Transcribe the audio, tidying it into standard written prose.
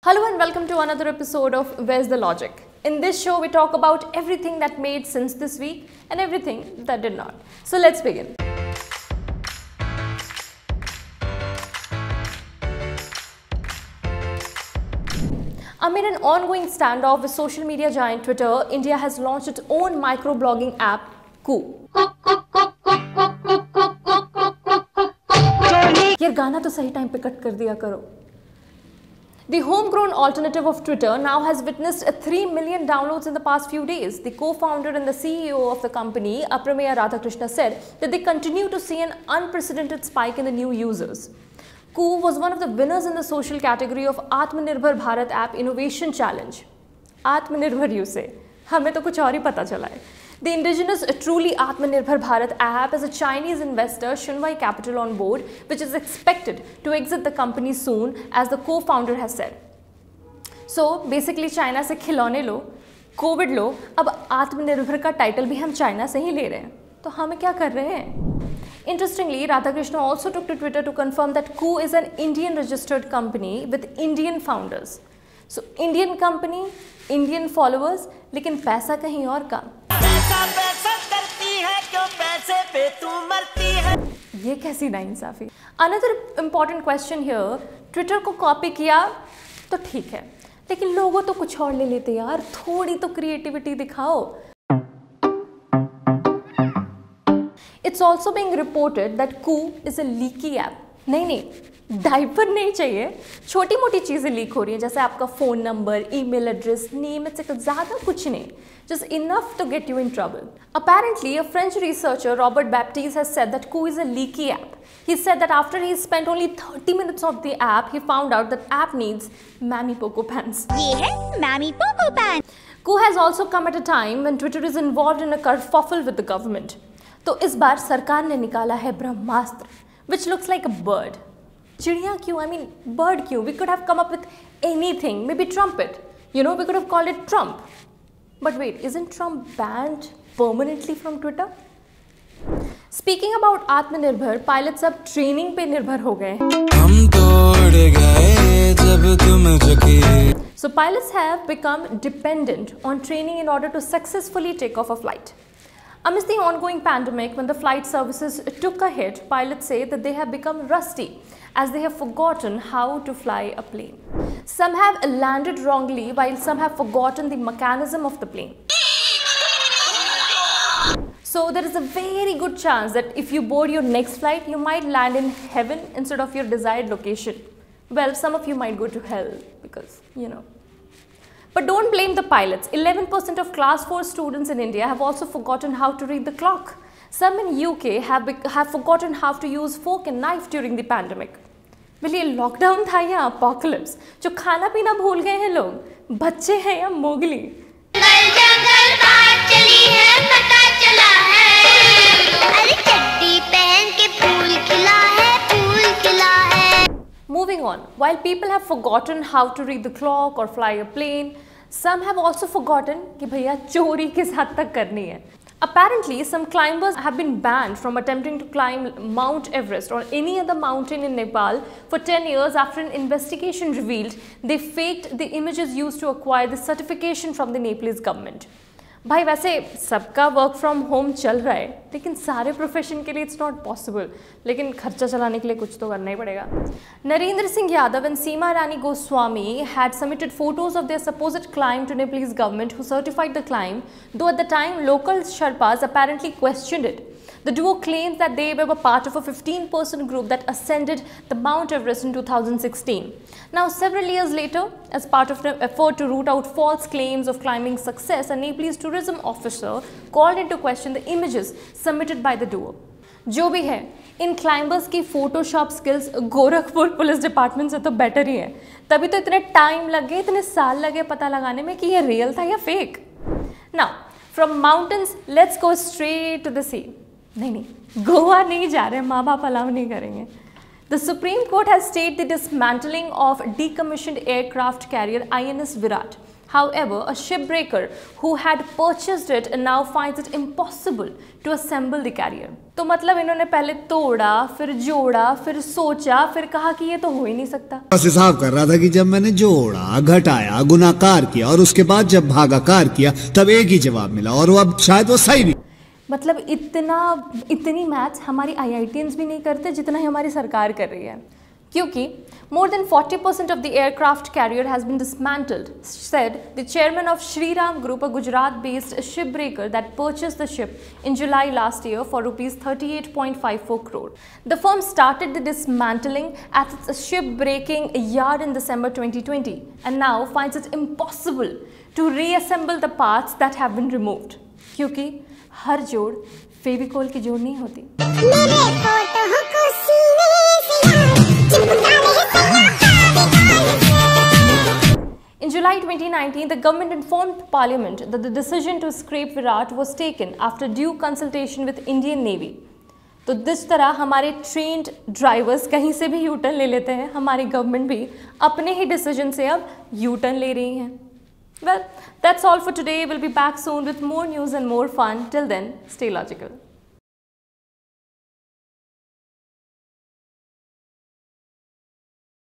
Hello and welcome to another episode of Where's the Logic? In this show, we talk about everything that made sense this week and everything that did not. So let's begin. Amid an ongoing standoff with social media giant Twitter, India has launched its own microblogging app, Koo. यार गाना तो सही time पे cut कर दिया करो. The homegrown alternative of Twitter now has witnessed 3 million downloads in the past few days. The co-founder and the CEO of the company, Aprameya Radhakrishna, said that they continue to see an unprecedented spike in the new users. Koo was one of the winners in the social category of Atmanirbhar Bharat App Innovation Challenge. Atmanirbhar you say. हमें तो कुछ और ही पता चला है. The indigenous truly Atmanirbhar Bharat app is a Chinese investor Xunwei Capital on board, which is expected to exit the company soon, as the co-founder has said. So basically China से खिलौने लो, Covid लो, अब आत्मनिर्भर का title भी हम China से ही ले रहे हैं. तो हम क्या कर रहे हैं? Interestingly, Radhakrishna also took to Twitter to confirm that Koo is an Indian registered company with Indian founders. So Indian company, Indian followers, लेकिन पैसा कहीं और का. ये कैसी नाइंसाफी. Another important question here, Twitter को कॉपी किया तो ठीक है, लेकिन लोगों तो कुछ और ले लेते यार. थोड़ी तो क्रिएटिविटी दिखाओ. It's also being reported that Koo is a leaky app. नहीं, डाइपर नहीं चाहिए. छोटी मोटी चीज़ें लीक हो रही हैं, जैसे आपका phone number, email address, name, etc. ज़्यादा कुछ नहीं. Just enough to get you in trouble. Apparently, a French researcher, Robert Baptiste, has said that Koo is a leaky app. He said that after he spent only 30 minutes of the app, he found out that app needs Mammy Poco Pants. ये है Mammy Poco Pants. Koo has also come at a time when Twitter is involved in a kerfuffle with the government. तो इस बार सरकार ने निकाला है ब्रह्मास्त्र, which looks like a bird. चिड़िया क्यों? I mean, bird क्यों? We could have come up with anything. Maybe trumpet. You know, we could have called it Trump. But wait, isn't Trump banned permanently from Twitter? Speaking about Atmanirbhar, pilots अब training पे निर्भर हो गए. हम तोड़ गए जब तुम झुकी. So pilots have become dependent on training in order to successfully take off a flight. Amidst the ongoing pandemic, when the flight services took a hit, pilots say that they have become rusty as they have forgotten how to fly a plane. Some have landed wrongly, while some have forgotten the mechanism of the plane. So there is a very good chance that if you board your next flight, you might land in heaven instead of your desired location. Well, some of you might go to hell because, you know. But don't blame the pilots. 11% of class 4 students in India have also forgotten how to read the clock. Some in UK have forgotten how to use fork and knife during the pandemic. Well, ये lockdown था या apocalypse? जो खाना पीना भूल गए हैं लोग, बच्चे हैं या मोगली? जंगल बात चली है, पता चला है. अरे चड्डी पहन के फूल खिला है, फूल खिला है. Moving on, while people have forgotten how to read the clock or fly a plane, some have also forgotten कि भैया चोरी किस हद तक करनी है. Apparently, some climbers have been banned from attempting to climb Mount Everest or any other mountain in Nepal for 10 years after an investigation revealed they faked the images used to acquire the certification from the Nepalese government. भाई वैसे सबका work from home चल रहा है, लेकिन सारे profession के लिए इट्स नॉट पॉसिबल. लेकिन खर्चा चलाने के लिए कुछ तो करना ही पड़ेगा. Narendra Singh Yadav and Seema Rani Goswami had submitted photos of their supposed climb to Nepalese government, who certified the climb, though at the time local Sherpas apparently questioned it. The duo claims that they were part of a 15-person group that ascended the Mount Everest in 2016. Now, several years later, as part of an effort to root out false claims of climbing success, a Nepalese tourism officer called into question the images submitted by the duo. जो भी है, इन climbers की Photoshop skills Gorakhpur police department से तो better ही है. तभी तो इतने टाइम लगे, इतने साल लगे पता लगाने में कि ये रियल था या fake. Now, from mountains, let's go straight to the sea. नहीं, गोवा नहीं जा रहे, माँ बाप अलाउ नहीं करेंगे. The Supreme Court has stayed the dismantling of decommissioned aircraft carrier INS Virat However, a shipbreaker who had purchased it and now finds it impossible to assemble the carrier. तो मतलब इन्होंने पहले तोड़ा, फिर जोड़ा, फिर सोचा, फिर कहा कि ये तो हो ही नहीं सकता। बस हिसाब कर रहा था कि जब मैंने जोड़ा, घटाया, गुणाकार किया और उसके बाद जब भागाकार किया तब एक ही जवाब मिला और वो अब शायद वो सही भी। मतलब इतनी मैथ्स हमारी IITians भी नहीं करते जितना ही हमारी सरकार कर रही है, क्योंकि more than 40% of the aircraft carrier has been dismantled, said the chairman of Shriram Group, a Gujarat-based shipbreaker that purchased the ship in July last year for rupees 38.54 crore. The firm started the dismantling at its shipbreaking yard in December 2020 and now finds it impossible to reassemble the parts that have been removed, क्योंकि हर जोड़ फेविकोल की जोड़ नहीं होती। In July 2019, the government informed Parliament that the decision to scrap Virat was taken after due consultation with Indian Navy. तो जिस तरह हमारे ट्रेन्ड ड्राइवर्स कहीं से भी यूटर्न ले लेते हैं, हमारी गवर्नमेंट भी अपने ही डिसीजन से अब यूटर्न ले रही हैं। Well, that's all for today. We'll be back soon with more news and more fun. Till then, stay logical.